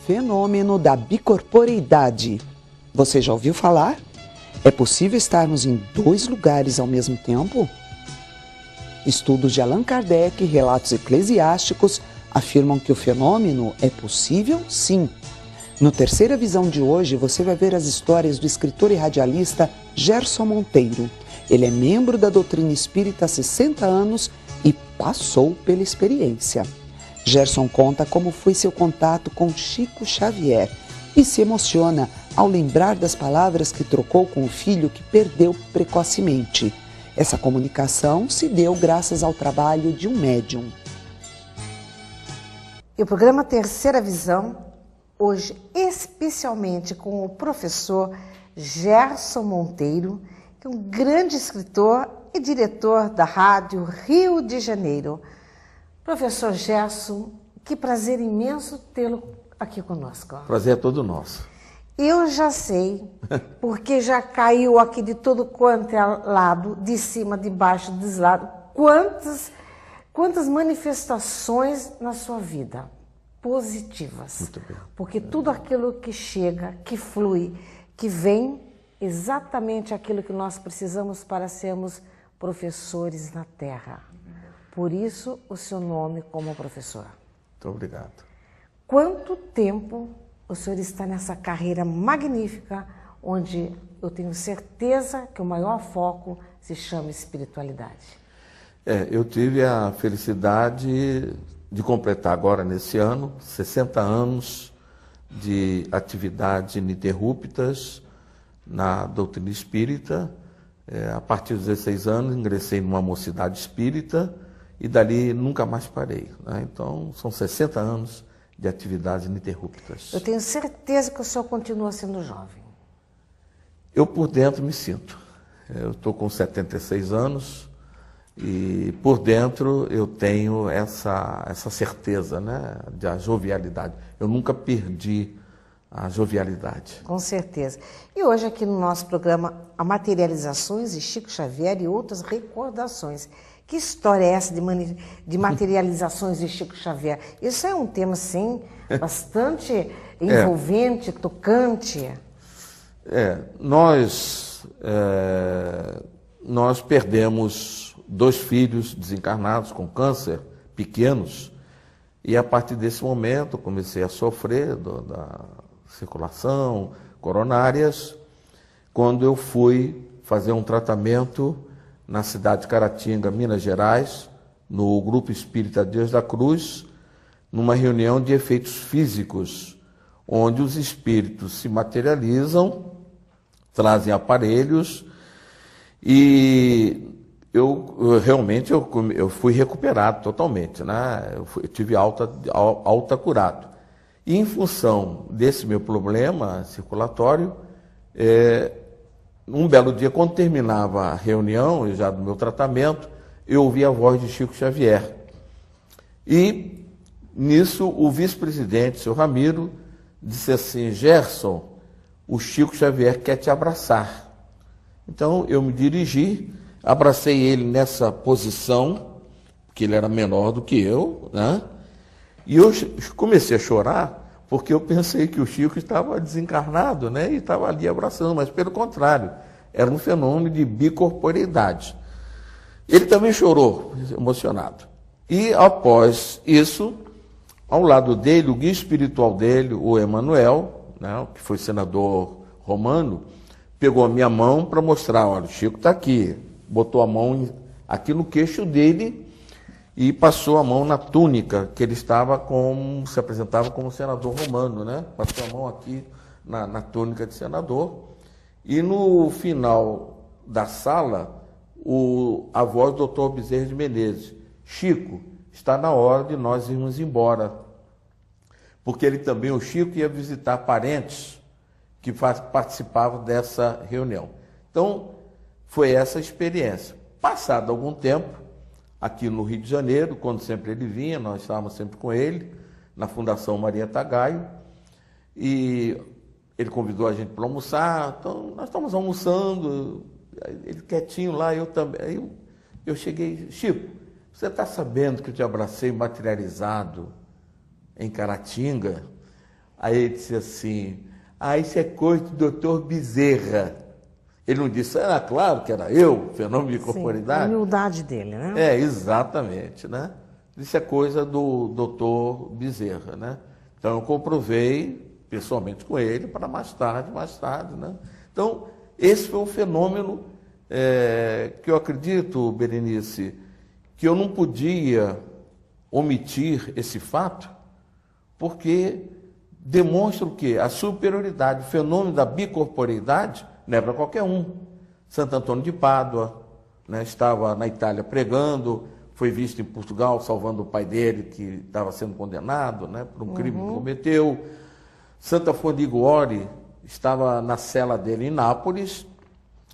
fenômeno da bicorporeidade. Você já ouviu falar? É possível estarmos em dois lugares ao mesmo tempo? Estudos de Allan Kardec e relatos eclesiásticos afirmam que o fenômeno é possível, sim. No Terceira Visão de hoje, você vai ver as histórias do escritor e radialista Gerson Monteiro. Ele é membro da doutrina espírita há 60 anos e passou pela experiência. Gerson conta como foi seu contato com Chico Xavier e se emociona ao lembrar das palavras que trocou com o filho que perdeu precocemente. Essa comunicação se deu graças ao trabalho de um médium. E o programa Terceira Visão, hoje especialmente com o professor Gerson Monteiro, que é um grande escritor e diretor da Rádio Rio de Janeiro. Professor Gerson, que prazer imenso tê-lo aqui conosco. Prazer é todo nosso. Eu já sei, porque já caiu aqui de todo quanto é lado, de cima, de baixo, dos lados, quantas manifestações na sua vida positivas. Muito bem. Porque tudo aquilo que chega, que flui, que vem, exatamente aquilo que nós precisamos para sermos professores na Terra. Por isso, o seu nome como professor. Muito obrigado. Quanto tempo o senhor está nessa carreira magnífica, onde eu tenho certeza que o maior foco se chama espiritualidade? Eu tive a felicidade de completar agora, nesse ano, 60 anos de atividades ininterruptas na doutrina espírita. A partir dos 16 anos, ingressei numa mocidade espírita e dali nunca mais parei, né? Então, são 60 anos de atividades ininterruptas. Eu tenho certeza que o senhor continua sendo jovem. Eu, por dentro, me sinto. Eu estou com 76 anos e, por dentro, eu tenho essa certeza, né, da jovialidade. Eu nunca perdi a jovialidade. Com certeza. E hoje aqui no nosso programa, a materializações de Chico Xavier e outras recordações. Que história é essa de materializações de Chico Xavier? Isso é um tema, sim, bastante envolvente, tocante. Nós perdemos 2 filhos desencarnados com câncer, pequenos, e a partir desse momento comecei a sofrer da circulação, coronárias, quando eu fui fazer um tratamento na cidade de Caratinga, Minas Gerais, no Grupo Espírita Deus da Cruz, numa reunião de efeitos físicos, onde os espíritos se materializam, trazem aparelhos, e eu realmente fui recuperado totalmente, né? Eu tive alta curado. E em função desse meu problema circulatório, um belo dia, quando terminava a reunião, já do meu tratamento, eu ouvi a voz de Chico Xavier. E, nisso, o vice-presidente, seu Ramiro, disse assim: Gerson, o Chico Xavier quer te abraçar. Então, eu me dirigi, abracei ele nessa posição, porque ele era menor do que eu, né? E eu comecei a chorar, porque eu pensei que o Chico estava desencarnado, né? E estava ali abraçando, mas pelo contrário, era um fenômeno de bicorporeidade. Ele também chorou, emocionado. E após isso, ao lado dele, o guia espiritual dele, o Emanuel, né, que foi senador romano, pegou a minha mão para mostrar: olha, o Chico está aqui. Botou a mão aqui no queixo dele e passou a mão na túnica, que ele estava se apresentava como senador romano, né? Passou a mão aqui na túnica de senador. E no final da sala, a voz do Dr. Bezerra de Menezes: Chico, está na hora de nós irmos embora. Porque ele também, o Chico, ia visitar parentes que participavam dessa reunião. Então, foi essa experiência. Passado algum tempo, aqui no Rio de Janeiro, quando sempre ele vinha, nós estávamos sempre com ele, na Fundação Maria Tagaio, e ele convidou a gente para almoçar. Então, nós estamos almoçando, ele quietinho lá, eu também. Aí eu cheguei: Chico, você está sabendo que eu te abracei materializado em Caratinga? Aí ele disse assim, isso é coisa do doutor Bezerra. Ele não disse, era claro que era eu, fenômeno de corporeidade. A humildade dele, né? Exatamente, né? Isso é coisa do doutor Bezerra, né? Então eu comprovei pessoalmente com ele para mais tarde, né? Então, esse foi um fenômeno que eu acredito, Berenice, que eu não podia omitir esse fato, porque demonstra o quê? A superioridade, o fenômeno da bicorporeidade não é para qualquer um. Santo Antônio de Pádua, né, estava na Itália pregando, foi visto em Portugal salvando o pai dele, que estava sendo condenado, né, por um crime que cometeu. Santa Afonso de Liguori estava na cela dele em Nápoles,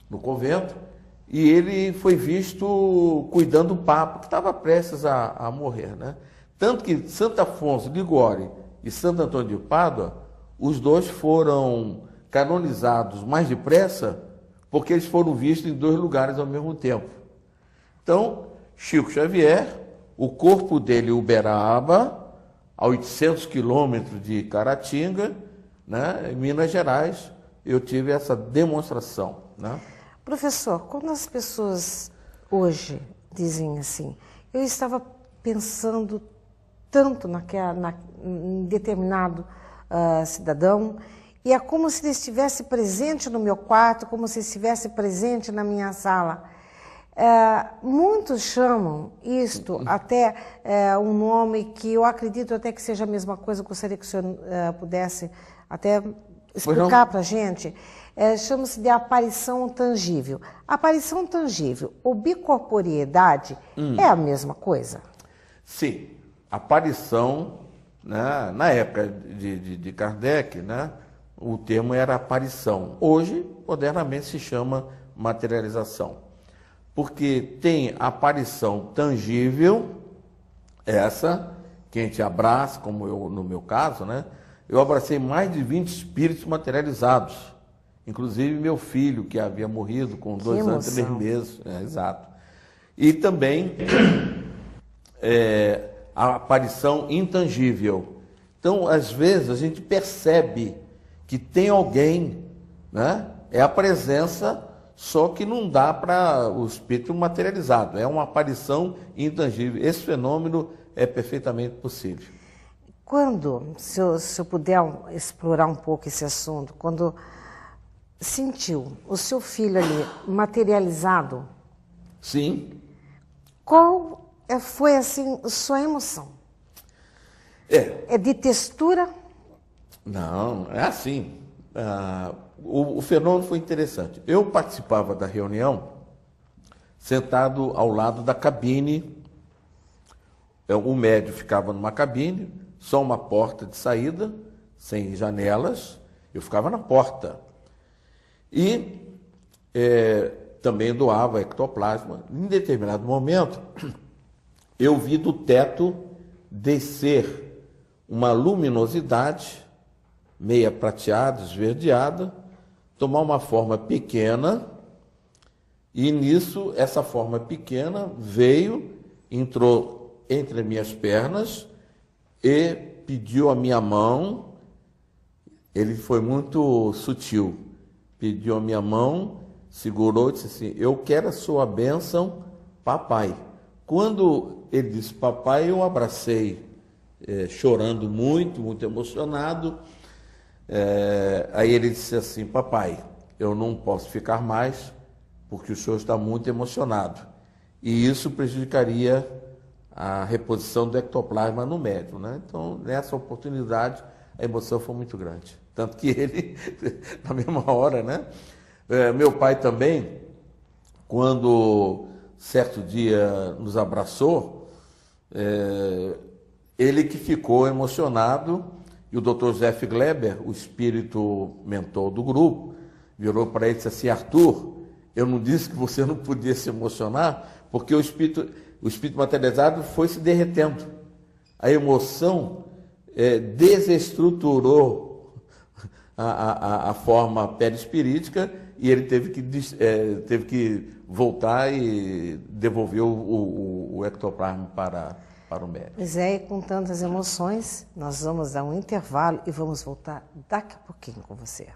no convento, e ele foi visto cuidando do Papa, que estava prestes a morrer, né? Tanto que Santo Afonso de Liguori e Santo Antônio de Pádua, os dois foram canonizados mais depressa, porque eles foram vistos em 2 lugares ao mesmo tempo. Então, Chico Xavier, o corpo dele em Uberaba, a 800 quilômetros de Caratinga, né, em Minas Gerais, eu tive essa demonstração, né? Professor, quando as pessoas hoje dizem assim, eu estava pensando tanto em determinado cidadão, e é como se ele estivesse presente no meu quarto, como se estivesse presente na minha sala. Muitos chamam isto até um nome que eu acredito até que seja a mesma coisa, gostaria que o senhor pudesse até explicar para a gente. Chama-se de aparição tangível. Aparição tangível ou bicorporeidade é a mesma coisa? Sim, aparição, né, na época de Kardec, né, o termo era aparição. Hoje, modernamente, se chama materialização. Porque tem aparição tangível, essa, que a gente abraça, como eu, no meu caso, né? Eu abracei mais de 20 espíritos materializados. Inclusive meu filho, que havia morrido com 2 anos e 3 meses. Exato. E também a aparição intangível. Então, às vezes, a gente percebe que tem alguém, né? É a presença, só que não dá para o espírito materializado. É uma aparição intangível. Esse fenômeno é perfeitamente possível. Quando, se eu puder explorar um pouco esse assunto, quando sentiu o seu filho ali materializado, sim, qual foi assim a sua emoção? É de textura? Não, é assim. O fenômeno foi interessante. Eu participava da reunião sentado ao lado da cabine. O médium ficava numa cabine, só uma porta de saída, sem janelas. Eu ficava na porta. E também doava ectoplasma. Em determinado momento, eu vi do teto descer uma luminosidade, meia prateada, esverdeada, tomar uma forma pequena, e nisso, essa forma pequena veio, entrou entre as minhas pernas e pediu a minha mão. Ele foi muito sutil, pediu a minha mão, segurou e disse assim, eu quero a sua bênção, papai. Quando ele disse papai, eu abracei, chorando muito, muito emocionado. Aí ele disse assim, papai, eu não posso ficar mais, porque o senhor está muito emocionado. E isso prejudicaria a reposição do ectoplasma no médium, né? Então, nessa oportunidade, a emoção foi muito grande. Tanto que ele, na mesma hora, né? Meu pai também, quando certo dia nos abraçou, ele que ficou emocionado, e o Dr. José Gleber, o espírito mentor do grupo, virou para ele e disse assim, Arthur, eu não disse que você não podia se emocionar, porque o espírito materializado foi se derretendo. A emoção desestruturou a forma perispirítica e ele teve que voltar e devolver o ectoplasma para para o médico. Pois é, e com tantas emoções, nós vamos dar um intervalo e vamos voltar daqui a pouquinho com você.